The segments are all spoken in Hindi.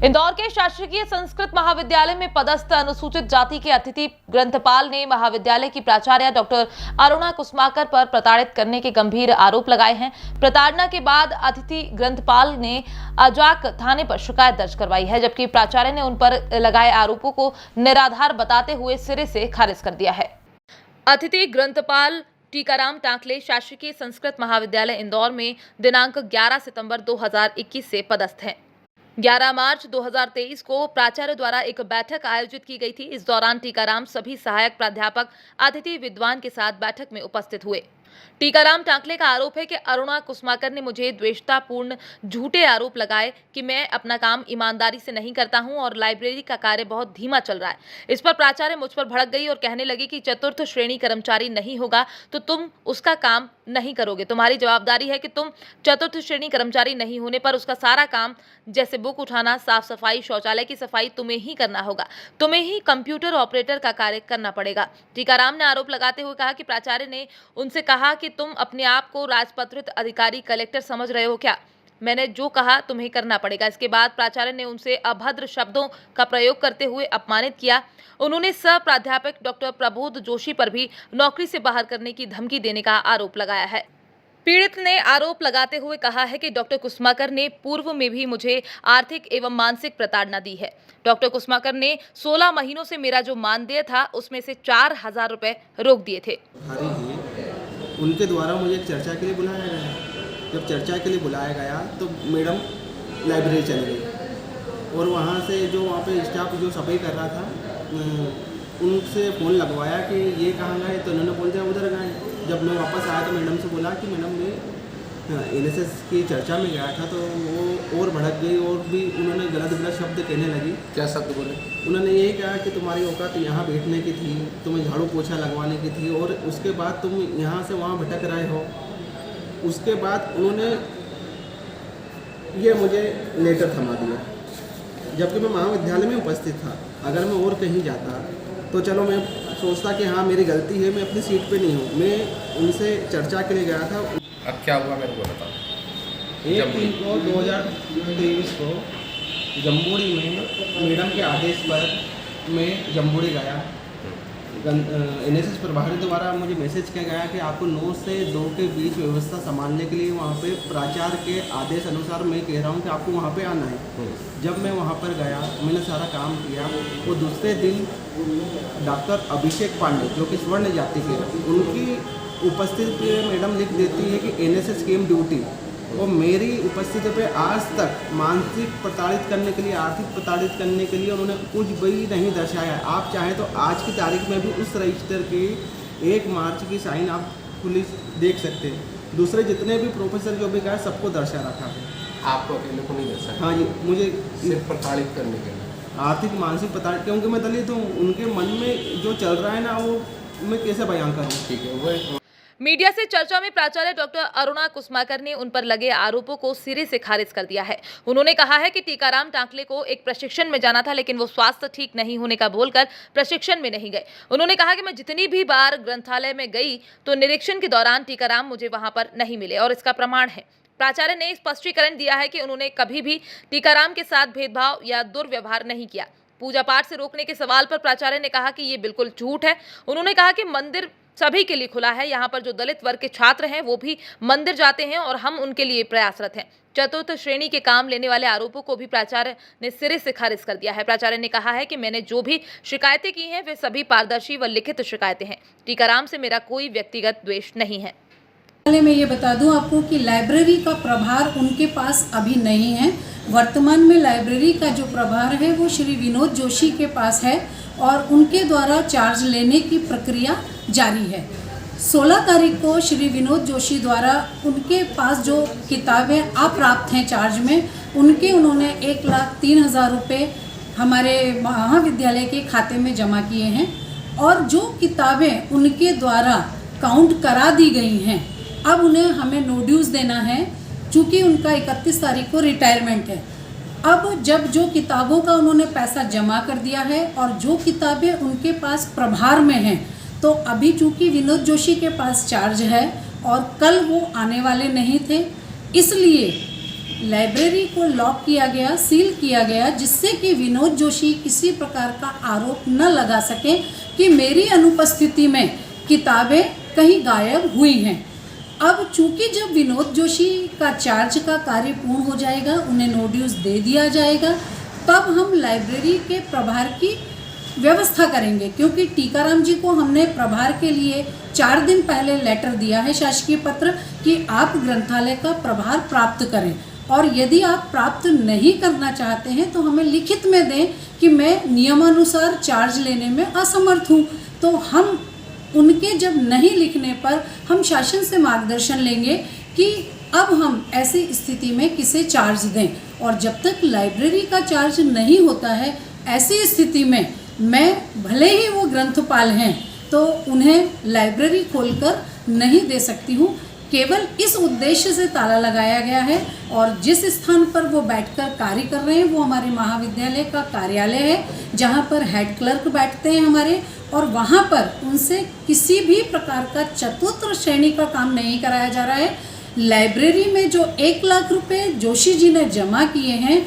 इंदौर के शासकीय संस्कृत महाविद्यालय में पदस्थ अनुसूचित जाति के अतिथि ग्रंथपाल ने महाविद्यालय की प्राचार्य डॉक्टर अरुणा कुसमाकर पर प्रताड़ित करने के गंभीर आरोप लगाए हैं। प्रताड़ना के बाद अतिथि ग्रंथपाल ने अजाक थाने पर शिकायत दर्ज करवाई है, जबकि प्राचार्य ने उन पर लगाए आरोपों को निराधार बताते हुए सिरे से खारिज कर दिया है। अतिथि ग्रंथपाल टीकाराम टांकले शासकीय संस्कृत महाविद्यालय इंदौर में दिनांक 11 सितंबर 2021 से पदस्थ हैं। 11 मार्च 2023 को प्राचार्य द्वारा एक बैठक आयोजित की गई थी। इस दौरान टीकाराम सभी सहायक प्राध्यापक अतिथि विद्वान के साथ बैठक में उपस्थित हुए। टीकाराम टांकले का आरोप है कि अरुणा कुसमाकर ने मुझे द्वेषतापूर्ण झूठे आरोप लगाए कि मैं अपना काम ईमानदारी से नहीं करता हूं और लाइब्रेरी का कार्य बहुत धीमा चल रहा है। इस पर प्राचार्य मुझ पर भड़क गई और कहने लगी कि चतुर्थ श्रेणी कर्मचारी नहीं होगा तो तुम उसका काम नहीं करोगे। तुम्हारी जवाबदारी है कि तुम चतुर्थ श्रेणी कर्मचारी नहीं होने पर उसका सारा काम जैसे बुक उठाना, साफ सफाई, शौचालय की सफाई तुम्हें ही करना होगा। तुम्हें ही कंप्यूटर ऑपरेटर का कार्य करना पड़ेगा। टीकाराम ने आरोप लगाते हुए कहा कि प्राचार्य ने उनसे कहा कि तुम अपने आप को राजपत्रित अधिकारी कलेक्टर समझ रहे हो क्या? मैंने जो कहा तुम्हें करना पड़ेगा। इसके बाद प्राचार्य ने उनसे अभद्र शब्दों का प्रयोग करते हुए अपमानित किया। उन्होंने सह प्राध्यापक डॉक्टर प्रबोध जोशी पर भी नौकरी से बाहर करने की धमकी देने का आरोप लगाया है। पीड़ित ने आरोप लगाते हुए कहा है कि डॉक्टर कुसमाकर ने पूर्व में भी मुझे आर्थिक एवं मानसिक प्रताड़ना दी है। डॉक्टर कुसमाकर ने 16 महीनों से मेरा जो मानदेय था उसमें से 4000 रुपए रोक दिए थे। उनके द्वारा मुझे एक चर्चा के लिए बुलाया गया। जब चर्चा के लिए बुलाया गया तो मैडम लाइब्रेरी चली गई और वहाँ से जो वहाँ पे स्टाफ जो सफाई कर रहा था उनसे फ़ोन लगवाया कि ये कहाँ गए, तो उन्होंने बोल दिया उधर गए। जब मैं वापस आया तो मैडम से बोला कि मैडम मैं NSS की चर्चा में गया था, तो वो और भड़क गई और भी उन्होंने गलत शब्द कहने लगी। क्या शब्द बोले? उन्होंने यही कहा कि तुम्हारी औकात यहाँ बैठने की थी, तुम्हें झाड़ू पोछा लगवाने की थी और उसके बाद तुम यहाँ से वहाँ भटक रहे हो। उसके बाद उन्होंने ये मुझे लेटर थमा दिया, जबकि मैं महाविद्यालय में उपस्थित था। अगर मैं और कहीं जाता तो चलो मैं सोचता कि हाँ मेरी गलती है, मैं अपनी सीट पे नहीं हूँ। मैं उनसे चर्चा के लिए गया था। अब क्या हुआ मेरे को बताओ। 1 को 2023 को जम्बूड़ी में मैडम के आदेश पर मैं जम्बूड़ी गया। NSS प्रभारी द्वारा मुझे मैसेज किया गया कि आपको 9 से 2 के बीच व्यवस्था संभालने के लिए वहाँ पे प्राचार्य के आदेश अनुसार मैं कह रहा हूँ कि आपको वहाँ पे आना है। जब मैं वहाँ पर गया, मैंने सारा काम किया। वो दूसरे दिन डॉक्टर अभिषेक पांडे जो कि स्वर्ण जाति के, उनकी उपस्थिति पे मैडम लिख देती है कि NSS केम ड्यूटी। और मेरी उपस्थिति पे आज तक मानसिक प्रताड़ित करने के लिए, आर्थिक प्रताड़ित करने के लिए उन्होंने कुछ भी नहीं दर्शाया। आप चाहें तो आज की तारीख में भी उस रजिस्टर के 1 मार्च की साइन आप पुलिस देख सकते हैं। दूसरे जितने भी प्रोफेसर जो भी गए सबको दर्शा रखा है। आपको अकेले को नहीं दर्शाया? हाँ जी, मुझे सिर्फ प्रताड़ित करने के लिए, आर्थिक मानसिक प्रताड़ित, क्योंकि मैं दलित हूँ। उनके मन में जो चल रहा है ना, वो मैं कैसे बयां करूँ। ठीक है। वो मीडिया से चर्चा में प्राचार्य डॉक्टर अरुणा कुसमाकर ने उन पर लगे आरोपों को सिरे से खारिज कर दिया है। उन्होंने कहा है कि टीकाराम टांकले को एक प्रशिक्षण में जाना था, लेकिन वो स्वास्थ्य ठीक नहीं होने का बोलकर प्रशिक्षण में नहीं गए। उन्होंने कहा कि मैं जितनी भी बार ग्रंथालय में गई तो निरीक्षण के दौरान टीकाराम मुझे वहां पर नहीं मिले और इसका प्रमाण है। प्राचार्य ने स्पष्टीकरण दिया है कि उन्होंने कभी भी टीकाराम के साथ भेदभाव या दुर्व्यवहार नहीं किया। पूजा पाठ से रोकने के सवाल पर प्राचार्य ने कहा कि ये बिल्कुल झूठ है। उन्होंने कहा कि मंदिर सभी के लिए खुला है। यहाँ पर जो दलित वर्ग के छात्र हैं वो भी मंदिर जाते हैं और हम उनके लिए प्रयासरत हैं। चतुर्थ श्रेणी के काम लेने वाले आरोपों को भी प्राचार्य ने सिरे से खारिज कर दिया है। प्राचार्य ने कहा है कि मैंने जो भी शिकायतें की हैं वे सभी पारदर्शी व लिखित शिकायतें हैं। टीकाराम से मेरा कोई व्यक्तिगत द्वेष नहीं है। मैं ये बता दूं आपको कि लाइब्रेरी का प्रभार उनके पास अभी नहीं है। वर्तमान में लाइब्रेरी का जो प्रभार है वो श्री विनोद जोशी के पास है और उनके द्वारा चार्ज लेने की प्रक्रिया जारी है। 16 तारीख को श्री विनोद जोशी द्वारा उनके पास जो किताबें अप्राप्त हैं चार्ज में, उन्होंने 1,03,000 रुपये हमारे महाविद्यालय के खाते में जमा किए हैं और जो किताबें उनके द्वारा काउंट करा दी गई हैं अब उन्हें हमें नो ड्यूज़ देना है, चूँकि उनका 31 तारीख को रिटायरमेंट है। अब जब जो किताबों का उन्होंने पैसा जमा कर दिया है और जो किताबें उनके पास प्रभार में हैं, तो अभी चूँकि विनोद जोशी के पास चार्ज है और कल वो आने वाले नहीं थे, इसलिए लाइब्रेरी को लॉक किया गया, सील किया गया, जिससे कि विनोद जोशी किसी प्रकार का आरोप न लगा सके कि मेरी अनुपस्थिति में किताबें कहीं गायब हुई हैं। अब चूंकि जब विनोद जोशी का चार्ज का कार्य पूर्ण हो जाएगा, उन्हें नो ड्यूज दे दिया जाएगा, तब हम लाइब्रेरी के प्रभार की व्यवस्था करेंगे, क्योंकि टीकाराम जी को हमने प्रभार के लिए 4 दिन पहले लेटर दिया है, शासकीय पत्र, कि आप ग्रंथालय का प्रभार प्राप्त करें, और यदि आप प्राप्त नहीं करना चाहते हैं तो हमें लिखित में दें कि मैं नियमानुसार चार्ज लेने में असमर्थ हूँ। तो हम उनके जब नहीं लिखने पर हम शासन से मार्गदर्शन लेंगे कि अब हम ऐसी स्थिति में किसे चार्ज दें, और जब तक लाइब्रेरी का चार्ज नहीं होता है, ऐसी स्थिति में मैं भले ही वो ग्रंथपाल हैं तो उन्हें लाइब्रेरी खोलकर नहीं दे सकती हूँ। केवल इस उद्देश्य से ताला लगाया गया है, और जिस स्थान पर वो बैठकर कार्य कर रहे हैं वो हमारे महाविद्यालय का कार्यालय है, जहाँ पर हेड क्लर्क बैठते हैं हमारे, और वहाँ पर उनसे किसी भी प्रकार का चतुर्थ श्रेणी का काम नहीं कराया जा रहा है। लाइब्रेरी में जो 1 लाख रुपए जोशी जी ने जमा किए हैं,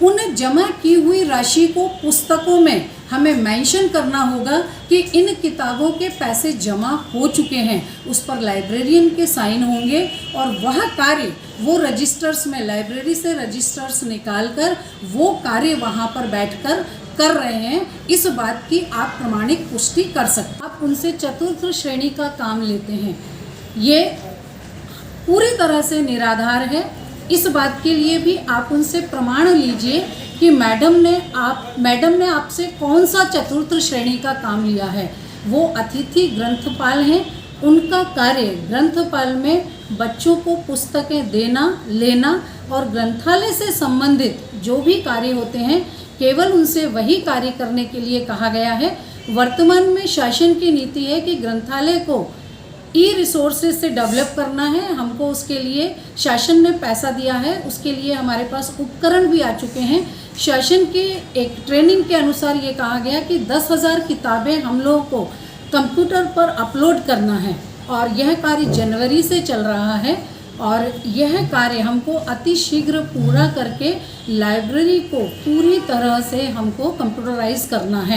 उन जमा की हुई राशि को पुस्तकों में हमें मेंशन करना होगा कि इन किताबों के पैसे जमा हो चुके हैं, उस पर लाइब्रेरियन के साइन होंगे, और वह कार्य वो रजिस्टर्स में, लाइब्रेरी से रजिस्टर्स निकालकर वो कार्य वहाँ पर बैठकर कर रहे हैं। इस बात की आप प्रमाणिक पुष्टि कर सकते हैं। आप उनसे चतुर्थ श्रेणी का काम लेते हैं, ये पूरी तरह से निराधार है। इस बात के लिए भी आप उनसे प्रमाण लीजिए कि मैडम ने आपसे कौन सा चतुर्थ श्रेणी का काम लिया है। वो अतिथि ग्रंथपाल हैं, उनका कार्य ग्रंथपाल में बच्चों को पुस्तकें देना, लेना और ग्रंथालय से संबंधित जो भी कार्य होते हैं, केवल उनसे वही कार्य करने के लिए कहा गया है। वर्तमान में शासन की नीति है कि ग्रंथालय को रिसोर्सेज से डेवलप करना है। हमको उसके लिए शासन ने पैसा दिया है, उसके लिए हमारे पास उपकरण भी आ चुके हैं। शासन के एक ट्रेनिंग के अनुसार ये कहा गया कि 10,000 किताबें हम लोगों को कंप्यूटर पर अपलोड करना है, और यह कार्य जनवरी से चल रहा है, और यह कार्य हमको अति शीघ्र पूरा करके लाइब्रेरी को पूरी तरह से हमको कंप्यूटराइज करना है।